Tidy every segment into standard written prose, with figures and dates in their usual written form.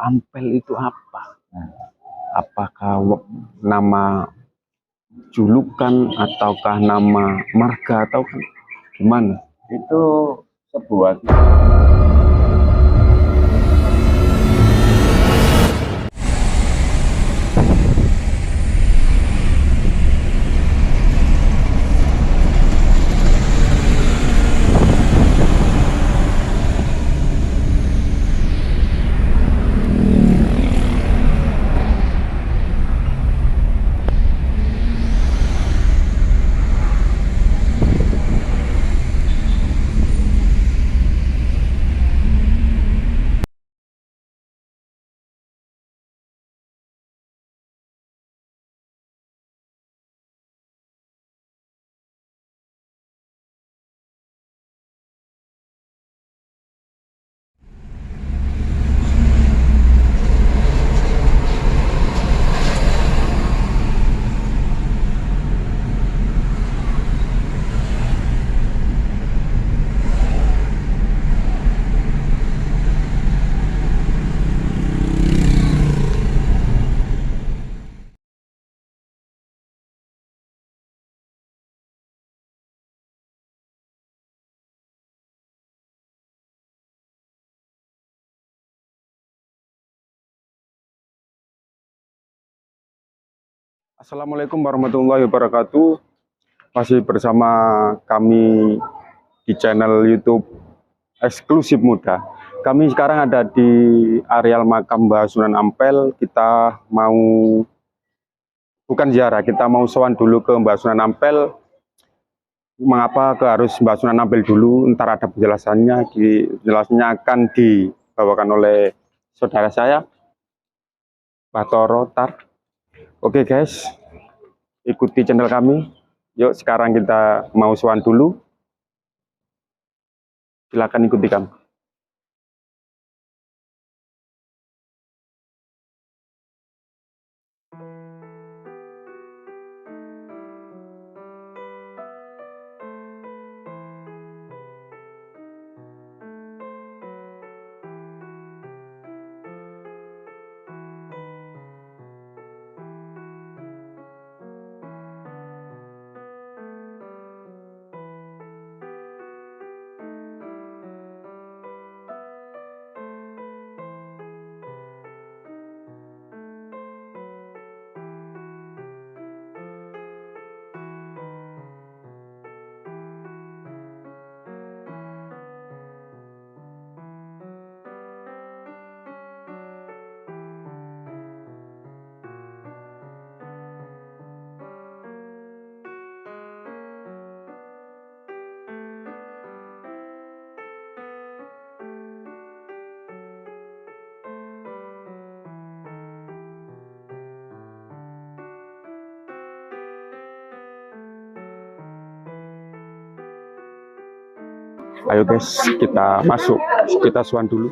Ampel itu apa? Apakah nama julukan ataukah nama marga atau gimana? Itu sebuah Assalamualaikum warahmatullahi wabarakatuh. Masih bersama kami di channel YouTube Eksklusif Muda. Kami sekarang ada di areal makam Mbah Sunan Ampel. Kita mau bukan ziarah, kita mau sowan dulu ke Mbah Sunan Ampel. Mengapa harus Mbah Sunan Ampel dulu? Ntar ada penjelasannya. Penjelasannya akan dibawakan oleh saudara saya, Pak Toro Tar. Oke guys, ikuti channel kami. Yuk sekarang kita mau sowan dulu. Silakan ikuti kami. Ayo guys, kita masuk, kita sowan dulu.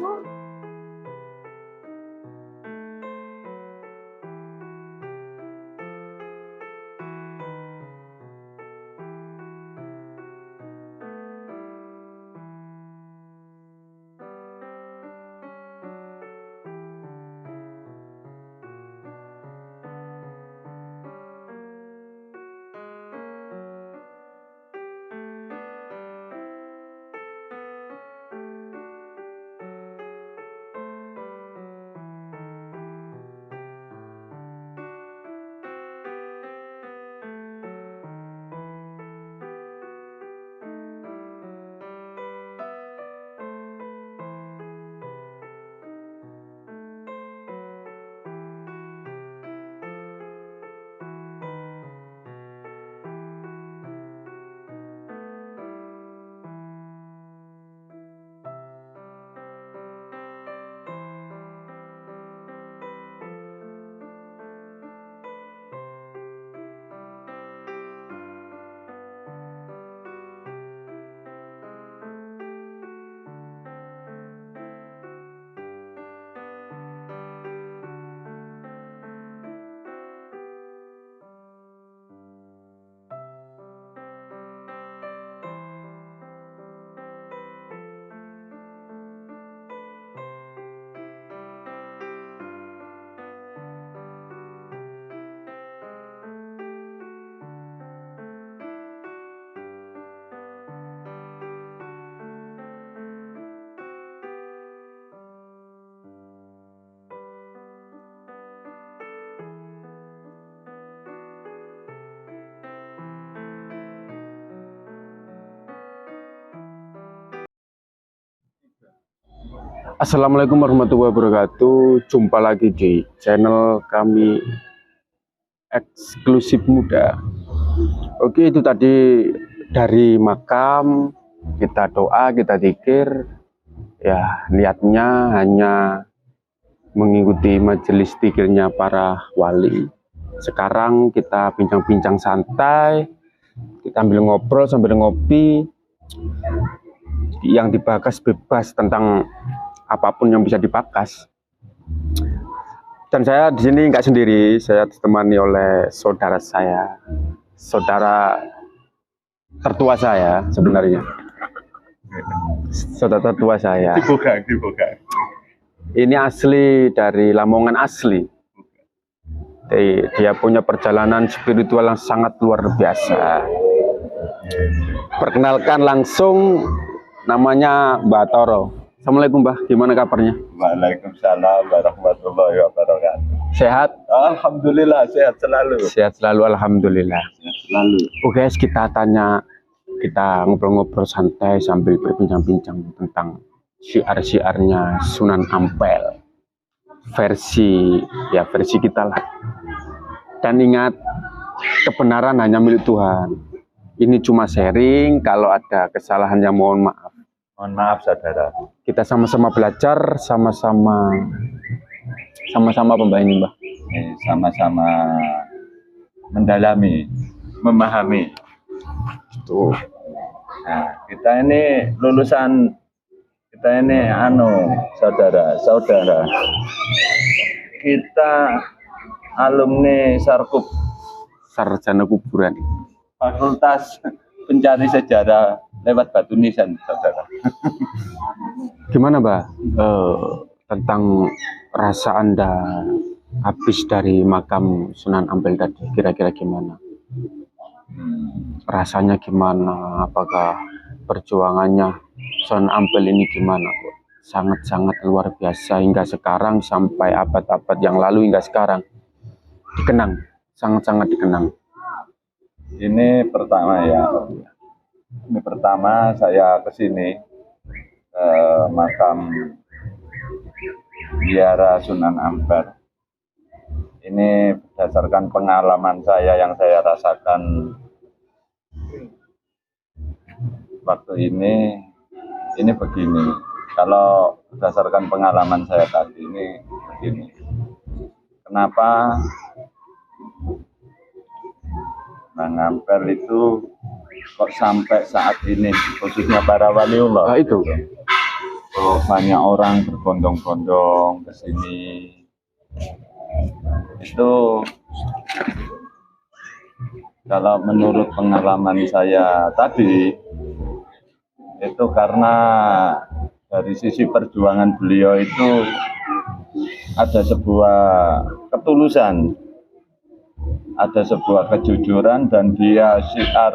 Assalamualaikum warahmatullahi wabarakatuh. Jumpa lagi di channel kami Eksklusif Muda. Oke, itu tadi dari makam, kita doa, kita zikir. Ya, niatnya hanya mengikuti majelis zikirnya para wali. Sekarang kita bincang-bincang santai, kita ambil ngobrol sambil ngopi. Yang dibahas bebas tentang apapun yang bisa dibakas. Dan saya di sini nggak sendiri, saya ditemani oleh saudara saya, saudara tertua saya sebenarnya. Saudara tertua saya. Dibuka. Ini asli dari Lamongan asli. Dia punya perjalanan spiritual yang sangat luar biasa. Perkenalkan langsung, namanya Mbah Toro. Assalamualaikum Mbah, gimana kabarnya? Waalaikumsalam warahmatullahi wabarakatuh. Sehat? Alhamdulillah sehat selalu. Sehat selalu, alhamdulillah. Sehat selalu. Oke guys, kita ngobrol-ngobrol santai sambil berbincang-bincang tentang syiar-syiarnya Sunan Ampel. Versi kita lah. Dan ingat, kebenaran hanya milik Tuhan. Ini cuma sharing, kalau ada kesalahan yang mohon maaf. Mohon maaf saudara. Kita sama-sama belajar, sama-sama apa Mbak ini Mbak? Sama-sama mendalami, memahami. Tuh. Nah, kita ini lulusan, kita ini saudara. Kita alumni Sarkup, Sarjana kuburan. Fakultas Pencari Sejarah lewat Batu Nisan, saudara. Gimana Mbak tentang rasa Anda habis dari makam Sunan Ampel tadi, kira-kira gimana? Rasanya gimana? Apakah perjuangannya Sunan Ampel ini gimana? Sangat-sangat luar biasa hingga sekarang, sampai abad-abad yang lalu hingga sekarang dikenang, sangat-sangat dikenang. Ini pertama ya. Ini pertama saya ke sini ke makam Biara Sunan Ampel. Ini berdasarkan pengalaman saya yang saya rasakan waktu ini begini. Kalau berdasarkan pengalaman saya tadi ini begini. Kenapa Sunan Ampel itu kok sampai saat ini, khususnya para waliullah Itu banyak orang berbondong-bondong ke sini. Itu kalau menurut pengalaman saya tadi, itu karena dari sisi perjuangan beliau itu ada sebuah ketulusan, ada sebuah kejujuran, dan dia syiar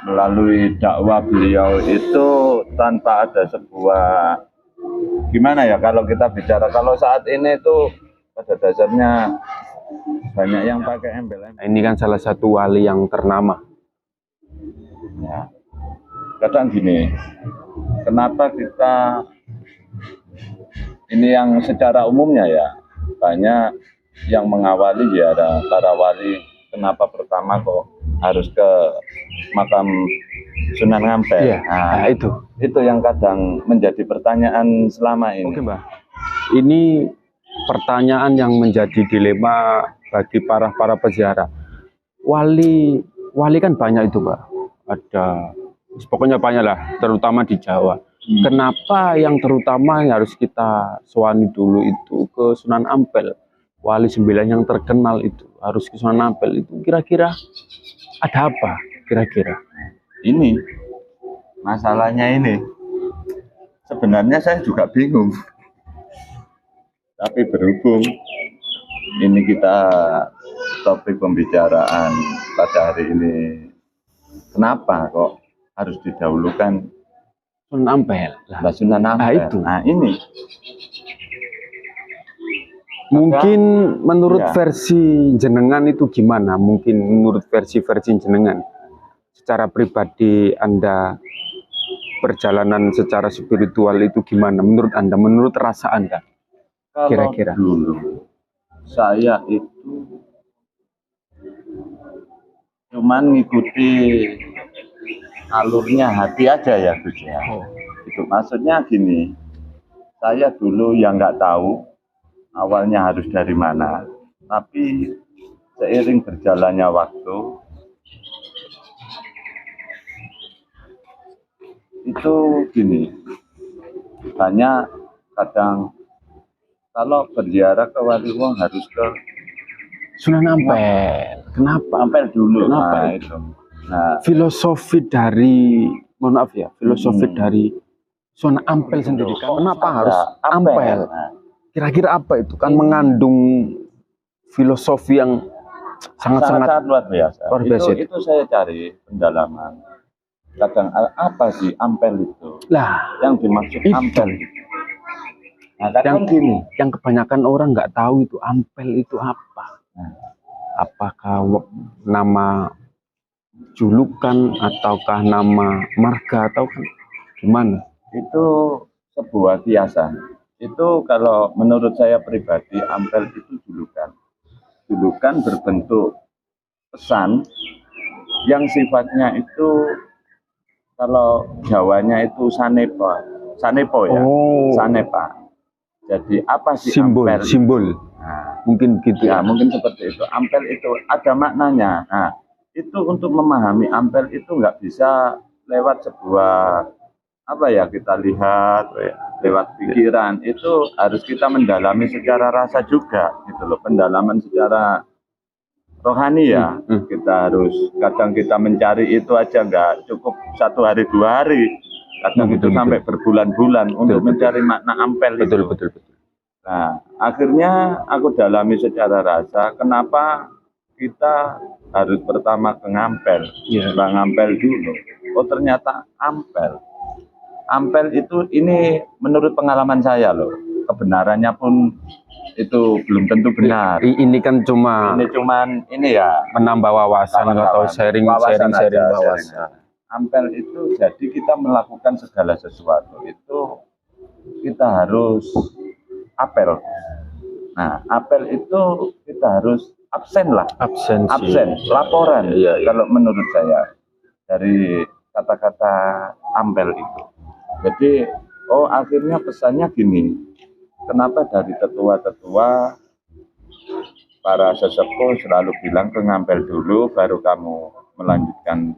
melalui dakwah beliau itu tanpa ada sebuah, gimana ya kalau kita bicara, kalau saat ini itu pada dasarnya banyak yang pakai embel-embel. ini kan salah satu wali yang ternama. Ya. Kadang gini, kenapa kita ini yang secara umumnya ya banyak yang mengawali ya para wali, kenapa pertama kok harus ke makam Sunan Ampel? Iya, Nah, itu yang kadang menjadi pertanyaan selama ini. Oke Mbak, ini pertanyaan yang menjadi dilema bagi para peziarah. Wali kan banyak itu Mbak, ada pokoknya banyak lah, terutama di Jawa. Kenapa yang terutama yang harus kita soani dulu itu ke Sunan Ampel? Wali 9 yang terkenal itu harus ke Sunan Ampel, itu kira-kira ada apa kira-kira? Ini masalahnya ini sebenarnya saya juga bingung, tapi berhubung ini kita topik pembicaraan pada hari ini, kenapa kok harus didahulukan Sunan Ampel lah. Sunan Ampel? Itu. Nah ini mungkin menurut ya, versi jenengan itu gimana? Mungkin menurut versi jenengan secara pribadi Anda perjalanan secara spiritual itu gimana menurut Anda, menurut rasa Anda? Kalau Kira-kira. dulu saya itu cuman ngikuti alurnya hati aja ya Gus ya. Itu maksudnya gini, saya dulu yang nggak tahu awalnya harus dari mana, tapi seiring berjalannya waktu itu gini, banyak kadang kalau berziarah ke Waliwong harus ke Sunan Ampel. Kenapa? Ampel dulu. Kenapa Nah, itu? itu. Nah, Filosofi dari, mohon maaf ya, filosofi dari Sunan Ampel sendiri kan, kenapa harus Ampel? Nah, Kira-kira apa itu? Kan mengandung filosofi yang sangat-sangat luar biasa. luar biasa. Itu saya cari pendalaman. Kadang apa sih Ampel itu? Lah, Yang dimaksud itu. Ampel itu. Nah, kadang gini, yang kebanyakan orang nggak tahu itu Ampel itu apa. Apakah nama julukan ataukah nama marga atau gimana? itu sebuah kiasan. Itu kalau menurut saya pribadi, Ampel itu julukan. Julukan berbentuk pesan yang sifatnya itu kalau Jawanya itu sanepa. Sanepo ya. Oh. Sanepa. Jadi apa sih Simbol, Ampel? simbol. Nah, Mungkin gitu ya, ya. mungkin seperti itu. Ampel itu ada maknanya. Nah, itu untuk memahami Ampel itu nggak bisa lewat sebuah apa ya kita lihat lewat pikiran, itu harus kita mendalami secara rasa juga gitu loh, pendalaman secara rohani ya. Kita harus, kadang kita mencari itu aja nggak cukup 1 hari 2 hari, kadang itu sampai berbulan-bulan untuk mencari makna Ampel itu. Betul. Nah, akhirnya aku dalami secara rasa, kenapa kita harus pertama ke Ngampel, Bang Ampel dulu. Oh ternyata Ampel. Ampel itu ini menurut pengalaman saya loh, kebenarannya pun itu belum tentu benar. Ini kan cuman ini ya menambah wawasan atau sharing wawasan. Ampel itu jadi kita melakukan segala sesuatu itu kita harus apel. Nah, apel itu kita harus absen, laporan. Iya. Kalau menurut saya dari kata-kata Ampel itu. Jadi, akhirnya pesannya gini. Kenapa dari tetua-tetua para sesepuh selalu bilang ke Ngampel dulu, baru kamu melanjutkan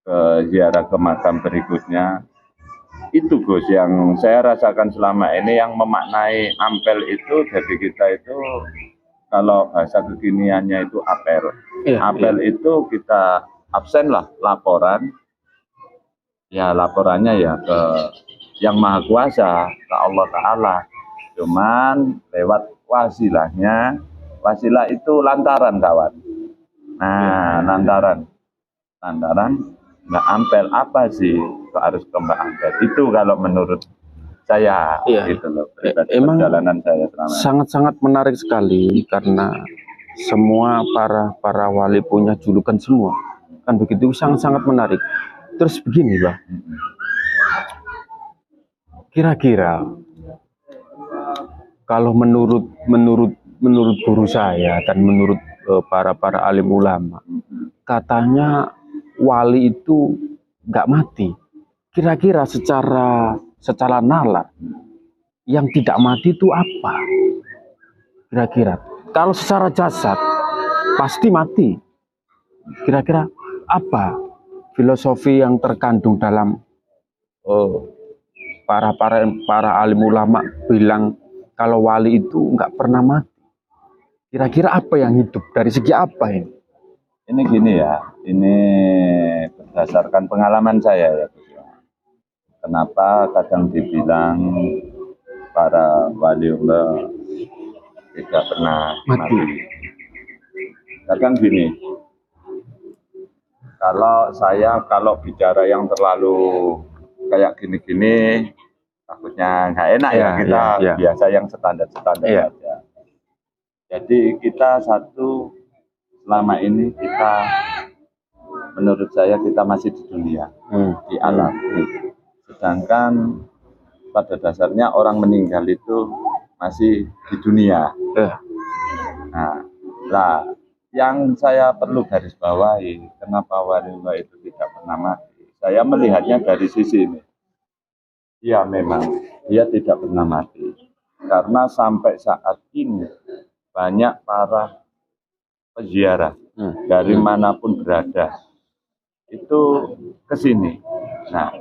ke ziarah ke makam berikutnya. Itu Gus yang saya rasakan selama ini, yang memaknai Ampel itu, jadi kita itu kalau bahasa kekiniannya itu apel. Apel itu kita absen lah, laporan. Ya laporannya ya ke Yang Maha Kuasa, ke Allah Ta'ala. Cuman lewat wasilahnya, wasilah itu lantaran kawan. Nah, lantaran Mbak Ampel apa sih kok harus ke Mbak Ampel? Itu kalau menurut saya, gitu loh. Emang perjalanan saya selama sangat-sangat menarik sekali, karena semua para wali punya julukan semua. Kan begitu, sangat-sangat menarik. Terus begini, Bang. Kira-kira kalau menurut guru saya dan menurut para alim ulama, katanya wali itu nggak mati. Kira-kira secara nalar yang tidak mati itu apa? Kira-kira kalau secara jasad pasti mati. Kira-kira apa filosofi yang terkandung dalam para alim ulama bilang kalau wali itu nggak pernah mati? Kira-kira apa yang hidup, dari segi apa ini? Ini gini ya, ini berdasarkan pengalaman saya ya. Kenapa kadang dibilang para waliullah tidak pernah mati? Kadang gini, kalau bicara yang terlalu kayak gini-gini, takutnya nggak enak ya, kita biasa yang standar aja. Jadi kita selama ini kita menurut saya kita masih di dunia, di alam. Sedangkan pada dasarnya orang meninggal itu masih di dunia. Nah, lah yang saya perlu garis bawahi, kenapa waliullah itu tidak pernah mati? Saya melihatnya dari sisi ini. Ya memang dia tidak pernah mati. Karena sampai saat ini banyak para peziarah dari manapun berada itu ke sini. Nah,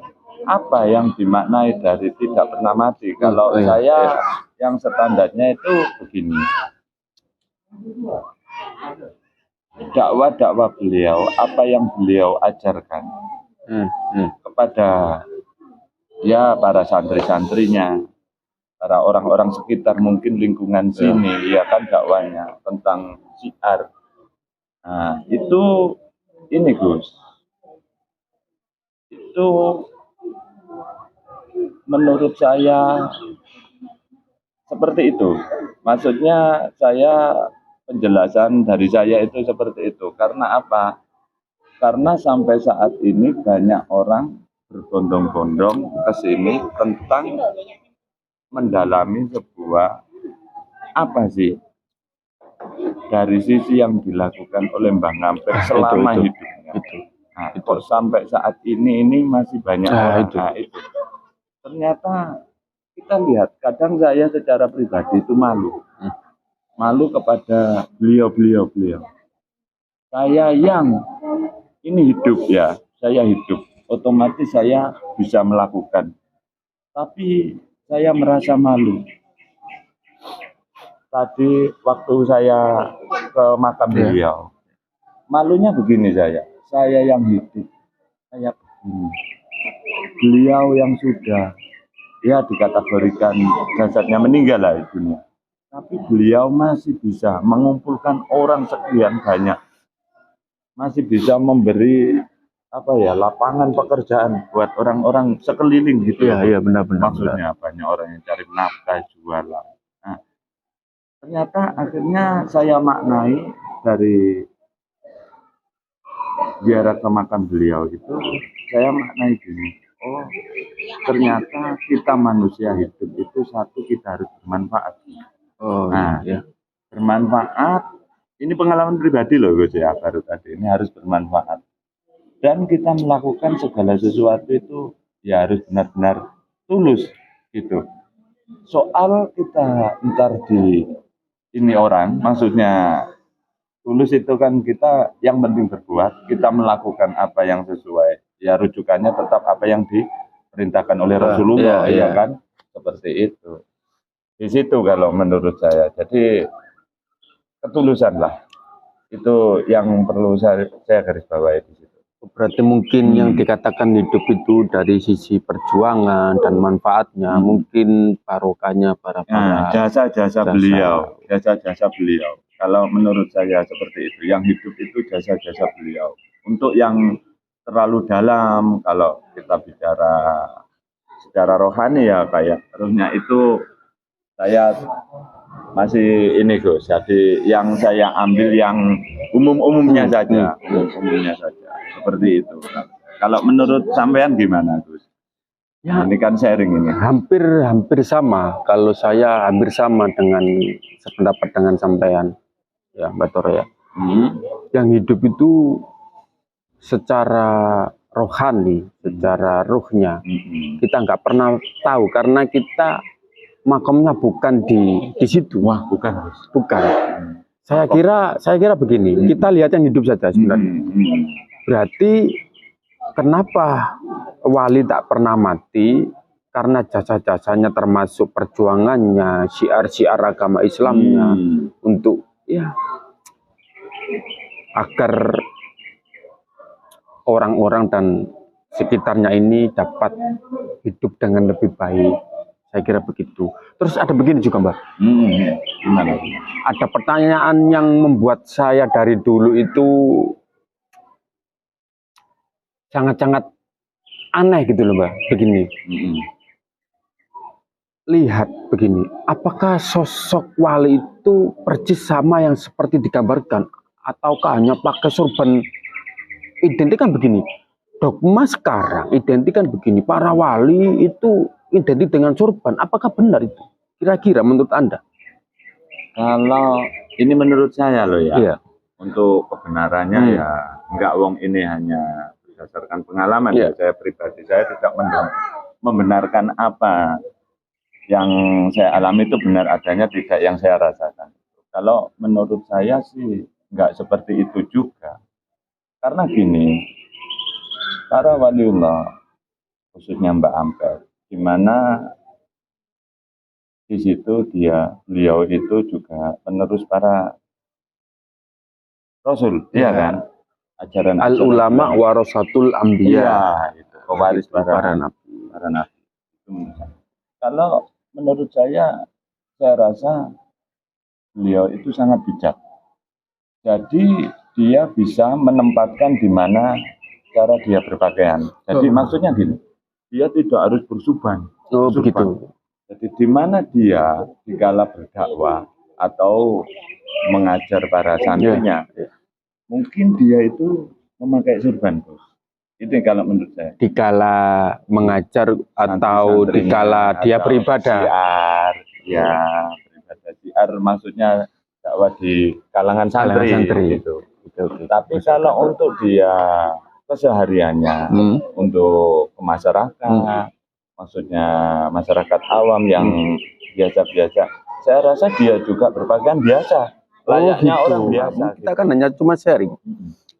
apa yang dimaknai dari tidak pernah mati? Kalau saya yang standarnya itu begini. Dakwah-dakwah beliau, apa yang beliau ajarkan kepada ya para santri-santrinya, para orang-orang sekitar mungkin lingkungan sini, ya kan dakwanya tentang syiar. Nah, itu ini Gus, itu menurut saya seperti itu. Maksudnya penjelasan dari saya itu seperti itu. Karena apa? Karena sampai saat ini banyak orang berbondong-bondong ke sini tentang mendalami sebuah apa sih dari sisi yang dilakukan oleh Mbah Ngampir selama hidupnya. Nah, kok sampai saat ini masih banyak orang. Nah, itu. Ternyata kita lihat, kadang saya secara pribadi itu malu kepada beliau. Saya yang ini hidup ya, saya hidup, otomatis saya bisa melakukan. Tapi saya merasa malu. Tadi waktu saya ke makam beliau, malunya begini saya yang hidup, saya begini. Beliau yang sudah ya dikategorikan jasadnya meninggal lah di dunia. Tapi beliau masih bisa mengumpulkan orang sekian banyak. Masih bisa memberi lapangan pekerjaan buat orang-orang sekeliling gitu. Iya, benar-benar. Maksudnya banyak orang yang cari nafkah, jualan. Nah, ternyata akhirnya saya maknai dari ziarah ke makam beliau itu, saya maknai gini. Oh, ternyata kita manusia hidup itu satu, kita harus bermanfaat. Bermanfaat. Ini pengalaman pribadi loh Gus ya, baru tadi. Ini harus bermanfaat. Dan kita melakukan segala sesuatu itu ya harus benar-benar tulus gitu. Soal kita ntar di ini orang, maksudnya tulus itu kan kita yang penting berbuat, kita melakukan apa yang sesuai. Ya rujukannya tetap apa yang diperintahkan oleh Rasulullah, ya kan? Seperti itu. Di situ kalau menurut saya. Jadi ketulusan lah. Itu yang perlu saya garis bawahi di situ. Berarti mungkin yang dikatakan hidup itu dari sisi perjuangan dan manfaatnya, mungkin barokahnya para jasa-jasa beliau. Kalau menurut saya seperti itu. Yang hidup itu jasa-jasa beliau. Untuk yang terlalu dalam, kalau kita bicara secara rohani ya kayak rohnya itu saya masih ini Gus. Jadi yang saya ambil yang umumnya saja, seperti itu. Kalau menurut sampean gimana Gus? Ya, ini kan sharing ini. Hampir sama. Kalau saya hampir sama dengan sependapat dengan sampean, ya Mbak Toro ya. Yang hidup itu secara rohani, secara ruhnya, kita nggak pernah tahu karena kita makamnya bukan di situ. Wah, bukan. Saya kira begini, kita lihat yang hidup saja sebenarnya. Berarti kenapa wali tak pernah mati? Karena jasa-jasanya termasuk perjuangannya, syiar-syiar agama Islamnya untuk ya agar orang-orang dan sekitarnya ini dapat hidup dengan lebih baik. Saya kira begitu. Terus ada begini juga Mbak. Gimana? Ada pertanyaan yang membuat saya dari dulu itu sangat-sangat aneh gitu loh Mbak. Begini. Lihat begini. Apakah sosok wali itu persis sama yang seperti digambarkan? Ataukah hanya pakai sorban identik kan begini. Dogma sekarang identik kan begini. Para wali itu identik dengan sorban. Apakah benar itu? Kira-kira menurut Anda? Kalau ini menurut saya loh ya, Iya. untuk kebenarannya ya enggak, wong ini hanya berdasarkan pengalaman ya. Saya pribadi, saya tidak membenarkan apa yang saya alami itu benar adanya, tidak yang saya rasakan. Kalau menurut saya sih enggak seperti itu juga. Karena gini, para waliullah, khususnya Mbak Ampel, di mana di situ beliau itu juga penerus para Rasul, iya kan? Ajaran Al ulama warasatul anbiya. Iya, itu pewaris para nabi. Kalau menurut saya rasa beliau itu sangat bijak. Jadi dia bisa menempatkan di mana cara dia berpakaian. Jadi maksudnya gini, dia tidak harus bersuban. Begitu. Jadi di mana dia dikala berdakwah atau mengajar para santrinya, mungkin dia itu memakai surban, Bos. Itu kalau menurut saya. Dikala mengajar atau dikala dia beribadah. Siar maksudnya dakwah di kalangan santri. Gitu. Tapi kalau untuk dia kesehariannya, untuk ke masyarakat, maksudnya masyarakat awam yang biasa-biasa, saya rasa dia juga berpakaian biasa. Layaknya orang biasa. Kita kan hanya cuma sharing.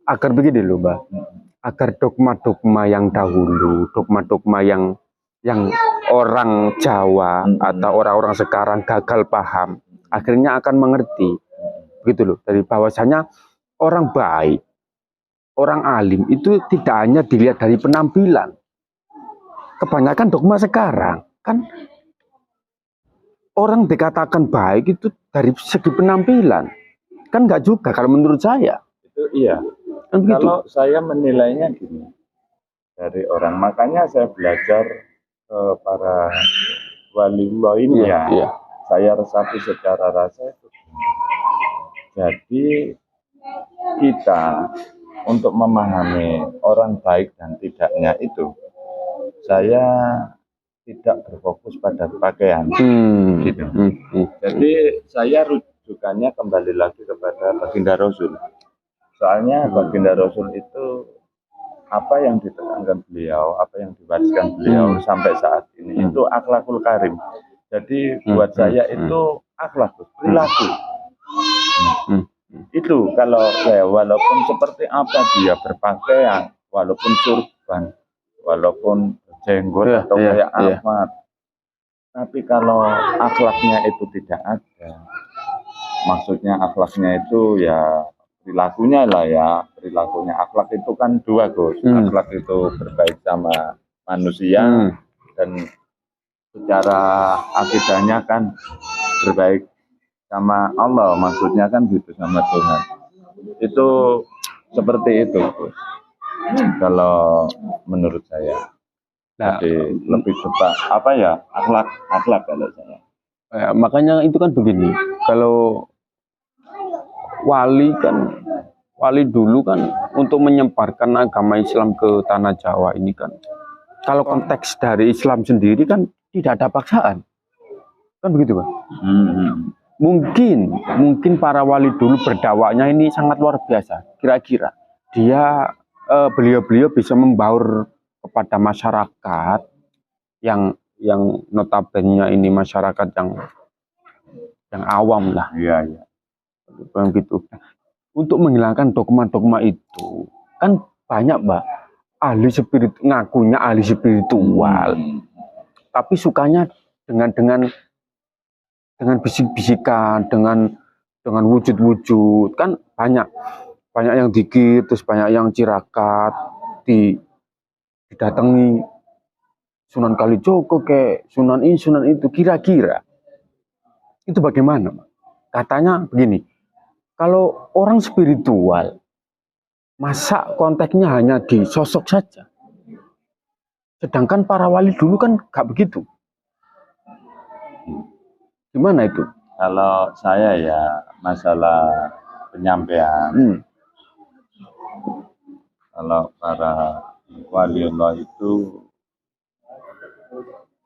Agar begini loh, Mbak. Agar dogma-dogma yang dahulu, dogma-dogma yang orang Jawa atau orang-orang sekarang gagal paham, akhirnya akan mengerti. Begitu loh. Dari bahwasanya orang baik, orang alim itu tidak hanya dilihat dari penampilan. Kebanyakan dogma sekarang kan orang dikatakan baik itu dari segi penampilan. Kan enggak juga kalau menurut saya. Itu iya. Kan kalau saya menilainya gini, dari orang, makanya saya belajar ke para waliullah ini ya. Saya resapi secara rasa itu. Jadi kita untuk memahami orang baik dan tidaknya itu, saya tidak berfokus pada pakaian. Gitu. Jadi saya rujukannya kembali lagi kepada baginda Rasul. Soalnya baginda Rasul itu apa yang ditekankan beliau, apa yang diwariskan beliau sampai saat ini itu akhlakul karim. Jadi buat saya itu akhlak, perilaku. Itu kalau saya, walaupun seperti apa dia berpakaian, walaupun surban, walaupun jenggot atau kayak apa, tapi kalau akhlaknya itu tidak ada, maksudnya akhlaknya itu ya perilakunya lah ya, perilakunya. Akhlak itu kan dua, Gus. Akhlak itu berbaik sama manusia dan secara akidahnya kan berbaik sama Allah, maksudnya kan gitu, sama Tuhan. Itu seperti itu, Gus. Kalau menurut saya. Jadi lebih suka apa ya, akhlak kalau saya. Makanya itu kan begini, kalau wali dulu kan untuk menyebarkan agama Islam ke tanah Jawa ini kan, kalau konteks dari Islam sendiri kan tidak ada paksaan, kan begitu, Pak? Mungkin para wali dulu berdakwahnya ini sangat luar biasa. Kira-kira beliau bisa membaur kepada masyarakat yang notabene ini masyarakat yang awam lah. Iya. Begitu. Untuk menghilangkan dogma-dogma itu kan banyak, Mbak, ngakunya ahli spiritual, tapi sukanya dengan bisik-bisikan, dengan wujud-wujud, kan banyak yang dikir, terus banyak yang cirakat, didatangi Sunan Kalijogo kayak Sunan itu, kira-kira itu bagaimana, Mbak? Katanya begini, kalau orang spiritual, masa konteksnya hanya di sosok saja. Sedangkan para wali dulu kan gak begitu. Gimana itu? Kalau saya ya masalah penyampaian. Kalau para waliullah itu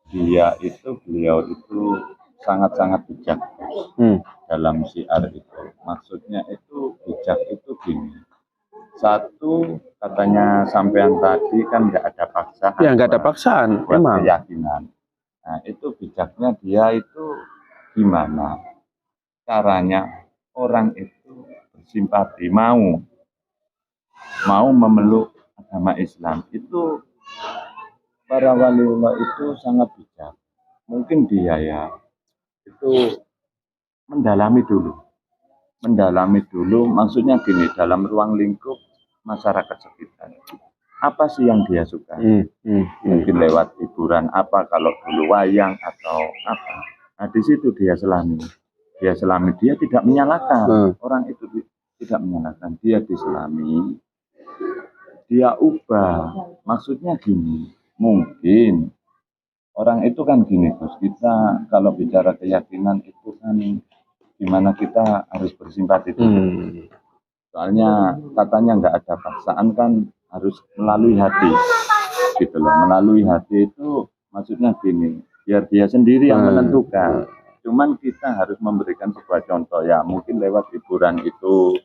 beliau itu sangat-sangat bijak dalam syiar itu. Maksudnya itu bijak itu gini. Satu, katanya sampean tadi kan nggak ada paksaan. Ya nggak ada paksaan, emang. Keyakinan. Nah itu bijaknya dia itu gimana caranya orang itu bersimpati mau memeluk agama Islam. Itu para waliullah itu sangat bijak. Mungkin dia ya itu mendalami dulu, maksudnya gini, dalam ruang lingkup masyarakat sekitar apa sih yang dia suka, mungkin lewat hiburan apa, kalau dulu wayang atau apa. Nah di situ dia selami, dia tidak menyalahkan orang itu, tidak menyalahkan, dia diselami, dia ubah. Maksudnya gini, mungkin orang itu kan gini Gus, kita kalau bicara keyakinan itu kan gimana kita harus bersimpati dulu. Soalnya katanya nggak ada paksaan kan, harus melalui hati gitu loh. Melalui hati itu maksudnya gini, biar dia sendiri yang menentukan. Cuman kita harus memberikan sebuah contoh ya, mungkin lewat hiburan itu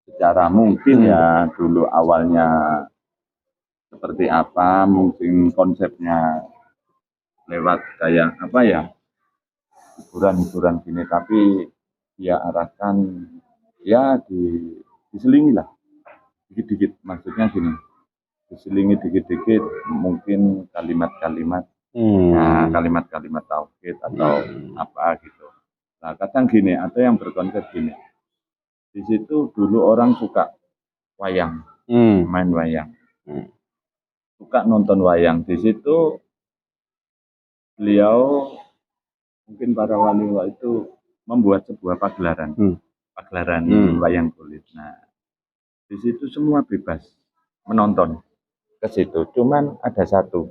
secara mungkin ya dulu awalnya seperti apa, mungkin konsepnya lewat kayak apa ya, hiburan gini, tapi dia arahkan ya diselingi lah dikit-dikit. Maksudnya gini, diselingi dikit-dikit mungkin kalimat-kalimat, nah, kalimat-kalimat tauhid atau apa gitu. Nah kadang gini, ada yang berkonsep gini, di situ dulu orang suka wayang, main wayang, suka nonton wayang. Di situ beliau mungkin para waliullah itu membuat sebuah pagelaran wayang kulit. Nah di situ semua bebas menonton ke situ. Cuman ada satu,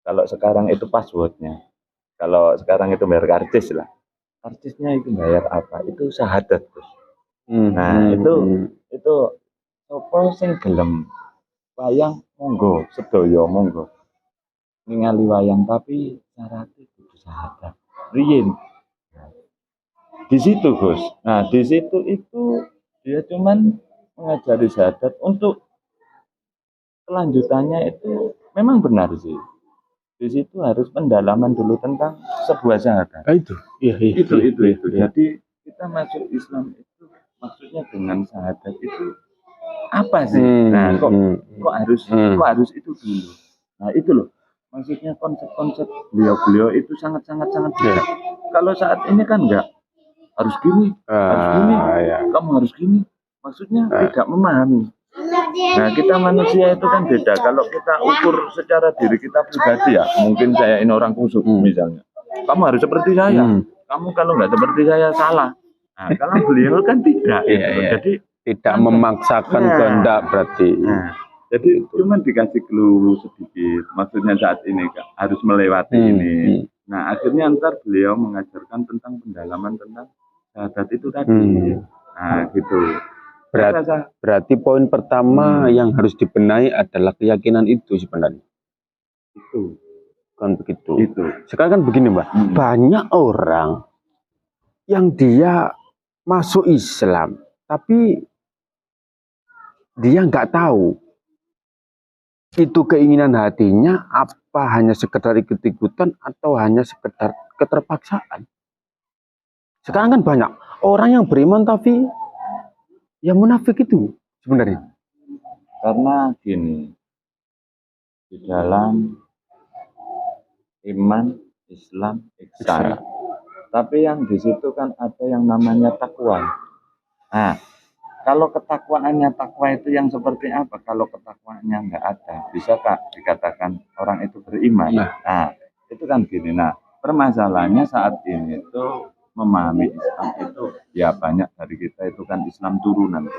kalau sekarang itu passwordnya, kalau sekarang itu bayar karcis lah, karcisnya itu bayar apa? Itu syahadat Gus. Nah itu sopo sing gelem wayang monggo, sedoyo monggo ningali wayang, tapi syaratnya kudu syahadat. Riyin. Di situ Gus. Nah di situ itu dia cuman mengajari syahadat. Untuk kelanjutannya itu memang benar sih. Di situ harus pendalaman dulu tentang sebuah syahadat. Itu. Jadi kita masuk Islam itu maksudnya dengan syahadat itu apa sih? Nah kok harus itu dulu. Nah itu loh. Maksudnya konsep-konsep beliau itu sangat bijak. Kalau saat ini kan enggak, harus gini, kamu harus gini. Maksudnya tidak memahami. Nah kita manusia itu kan beda. Kalau kita ukur secara diri kita pribadi ya, mungkin saya ini orang kusuk misalnya. Kamu harus seperti saya. Kamu kalau nggak seperti saya salah. Nah kalau beliau kan tidak. Jadi tidak memaksakan kehendak berarti. Jadi cuman dikasih clue sedikit. Maksudnya saat ini harus melewati ini. Nah akhirnya ntar beliau mengajarkan tentang pendalaman tentang syahadat itu tadi. Nah gitu. Berarti poin pertama yang harus dibenahi adalah keyakinan itu sebenarnya. Itu kan begitu. Sekarang kan begini Mbak, banyak orang yang dia masuk Islam, tapi dia nggak tahu itu keinginan hatinya apa, hanya sekedar ikut-ikutan atau hanya sekedar keterpaksaan. Sekarang kan banyak orang yang beriman tapi yang munafik itu sebenarnya. Karena gini, di dalam iman, Islam, ihsan. Tapi yang di situ kan ada yang namanya takwa. Nah, kalau ketakwaannya, takwa itu yang seperti apa? Kalau ketakwaannya nggak ada, bisa dikatakan orang itu beriman? Nah, itu kan gini. Nah, permasalahannya saat ini itu memahami Islam itu ya banyak dari kita itu kan Islam turunan.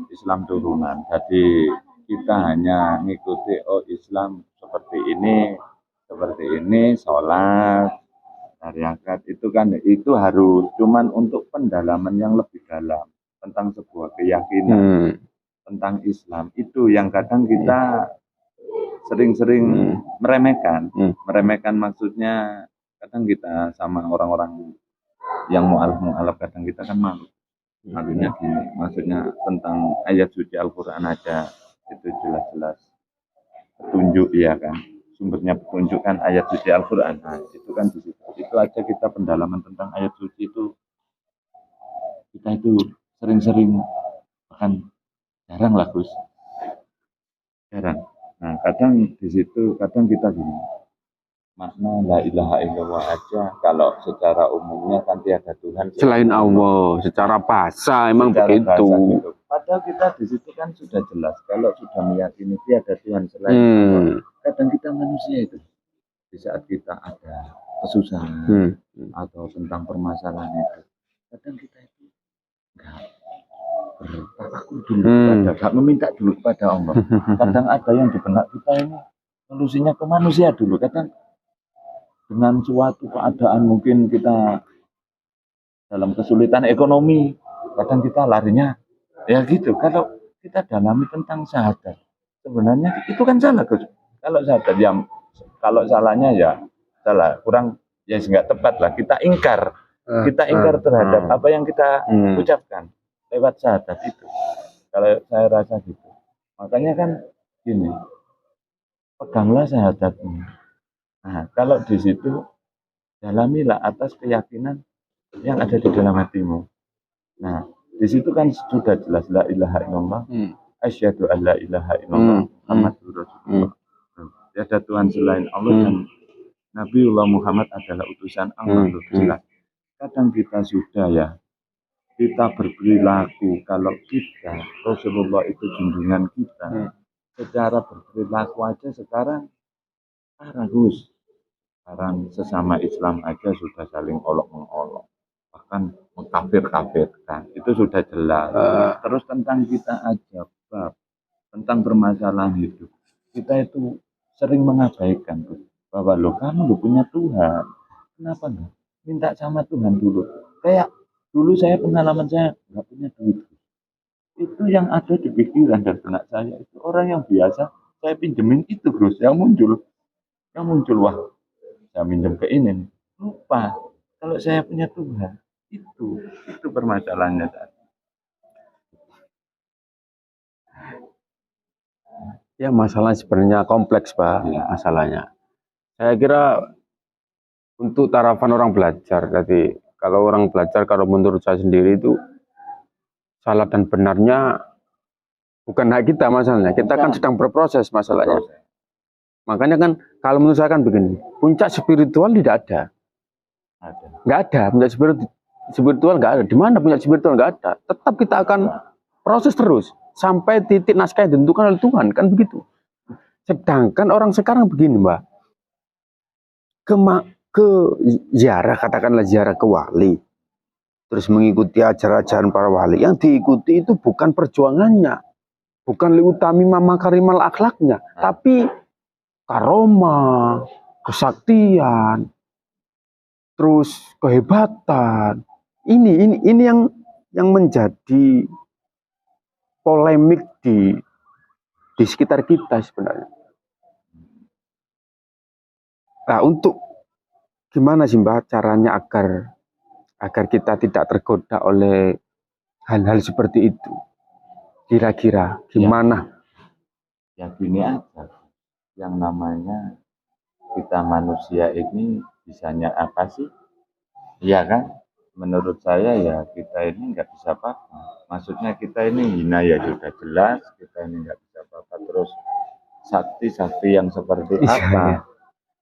Islam turunan. Jadi kita hanya mengikuti Islam seperti ini, sholat, zakat itu kan itu harus, cuman untuk pendalaman yang lebih dalam tentang sebuah keyakinan. tentang Islam itu yang kadang kita sering-sering meremehkan. Meremehkan maksudnya kadang kita sama orang-orang yang mu'alaf kadang kita kan malu. Malunya gini, maksudnya tentang ayat suci Al-Quran aja itu jelas-jelas petunjuk ya kan. Sumbernya petunjuk kan ayat suci Al-Quran. Nah, itu kan di situ. Itu aja kita pendalaman tentang ayat suci itu kita itu sering-sering bahkan jarang lah Gus. Jarang. Nah, kadang di situ kadang kita gini. Makna la ilaha illallah aja kalau secara umumnya kan tiada Tuhan Selain Allah, secara bahasa emang secara begitu. bahasa gitu. Padahal kita di situ kan sudah jelas kalau sudah meyakini tiada Tuhan selain Allah. Kadang kita manusia itu di saat kita ada kesusahan atau tentang permasalahan itu, kadang kita itu enggak bertawakkul dulu enggak meminta dulu kepada Allah. Kadang ada yang di benak kita ini solusinya ke manusia dulu. Kadang dengan suatu keadaan mungkin kita dalam kesulitan ekonomi, kadang kita larinya ya gitu. Kalau kita dalami tentang syahadat, sebenarnya itu kan salah Gus. Kalau syahadat ya, kalau salahnya ya salah, kurang ya nggak tepat lah. Kita ingkar terhadap apa yang kita ucapkan lewat syahadat itu. Kalau saya rasa gitu. Makanya kan gini, peganglah syahadatmu. Nah, kalau di situ dalamilah atas keyakinan yang ada di dalam hatimu. Nah, di situ kan sudah jelas la ilaha illallah, asyhadu an la ilaha illallah, Muhammadur Rasulullah. Tiada Tuhan selain Allah dan Nabiullah Muhammad adalah utusan Allah. Jelas. Kadang kita sudah ya, kita berperilaku kalau kita Rasulullah itu junjungan kita. Secara berperilaku aja sekarang ragus. Sekarang sesama Islam aja sudah saling olok-mengolok, bahkan mengkafir-kafirkan, itu sudah jelas. Terus tentang kita aja, tentang permasalahan hidup, kita itu sering mengabaikan bahwa lo kamu lo punya Tuhan, kenapa enggak minta sama Tuhan dulu? Kayak dulu saya pengalaman saya nggak punya duit, itu yang ada di pikiran dan benak saya itu orang yang biasa saya pinjemin itu terus yang muncul wah saya minjem ke ini, lupa kalau saya punya Tuhan. Itu permasalahannya tadi. Ya masalah sebenarnya kompleks Pak, masalahnya. Saya kira untuk tarafan orang belajar tadi, kalau orang belajar kalau menurut saya sendiri itu salah dan benarnya bukan hak kita masalahnya. Kita kan sedang berproses masalahnya. Makanya kan kalau menurut saya kan begini, puncak spiritual tidak ada. Nggak ada, puncak spiritual nggak ada. Di mana puncak spiritual nggak ada. Tetap kita akan proses terus sampai titik naskah yang ditentukan oleh Tuhan, kan begitu. Sedangkan orang sekarang begini Mbak, ke ziarah, katakanlah ziarah ke wali, terus mengikuti ajaran-ajaran para wali, yang diikuti itu bukan perjuangannya, bukan liutami makarimal akhlaknya, tapi karoma, kesaktian, terus kehebatan. Ini yang menjadi polemik di sekitar kita sebenarnya. Nah, untuk gimana sih Mbak caranya agar kita tidak tergoda oleh hal-hal seperti itu? Kira-kira gimana? Ya gini aja. Yang namanya kita manusia ini bisanya apa sih? Iya kan? Menurut saya ya kita ini nggak bisa apa-apa. Maksudnya kita ini hina ya sudah jelas, kita ini nggak bisa apa-apa. Terus sakti yang seperti apa?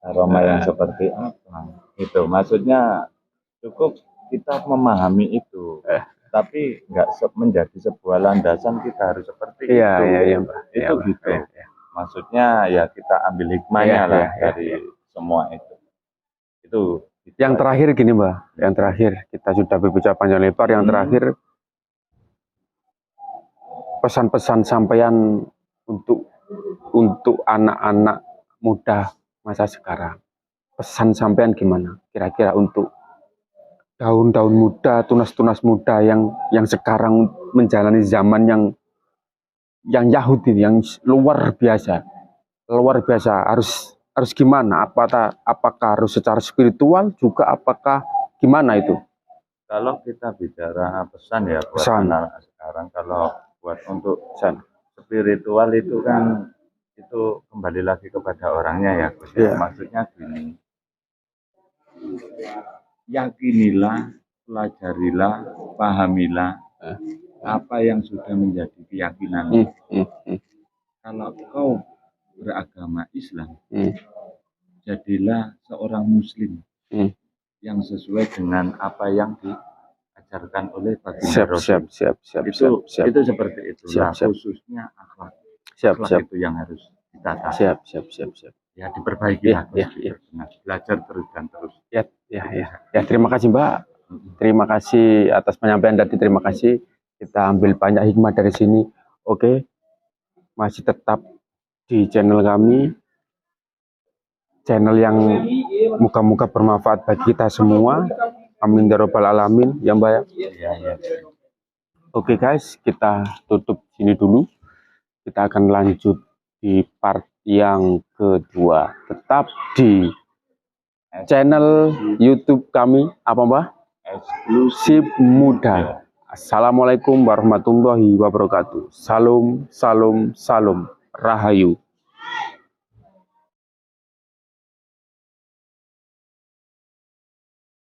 Aroma yang seperti apa? Itu maksudnya cukup kita memahami itu. Tapi nggak menjadi sebuah landasan kita harus seperti itu. Iya, Mbak. Itu ya, gitu. Ya. Maksudnya ya kita ambil hikmahnya dari semua itu. Yang terakhir gini Mbak, yang terakhir kita sudah berbicara panjang lebar. Yang terakhir pesan-pesan sampaian untuk anak-anak muda masa sekarang. Pesan sampaian gimana? Kira-kira untuk daun-daun muda, tunas-tunas muda yang sekarang menjalani zaman yang yang Yahudi yang luar biasa, harus gimana? Apakah harus secara spiritual juga? Apakah gimana itu? Kalau kita bicara pesan ya buat Pesan. anak sekarang, kalau buat untuk Pesan. spiritual itu kan itu kembali lagi kepada orangnya ya, Gus. Iya. Maksudnya gini, yakinilah, pelajarilah, pahamilah apa yang sudah menjadi keyakinan. Kalau kau beragama Islam, jadilah seorang Muslim yang sesuai dengan apa yang diajarkan oleh baginda Rasul. Itu seperti itu. Khususnya akhlak. Akhlak itu yang harus ditata. Ya diperbaiki lah. Belajar terus dan terus. Ya, terima kasih Mbak. Terima kasih atas penyampaian tadi. Terima kasih. Kita ambil banyak hikmah dari sini. Oke, masih tetap di channel kami. Channel yang moga-moga bermanfaat bagi kita semua. Amin ya rabbal alamin, ya Mbak. Ya. Oke guys, kita tutup sini dulu. Kita akan lanjut di part yang kedua. Tetap di channel YouTube kami, apa Mbak? Eksklusif Muda. Assalamualaikum warahmatullahi wabarakatuh. Salam, salam, salam. Rahayu.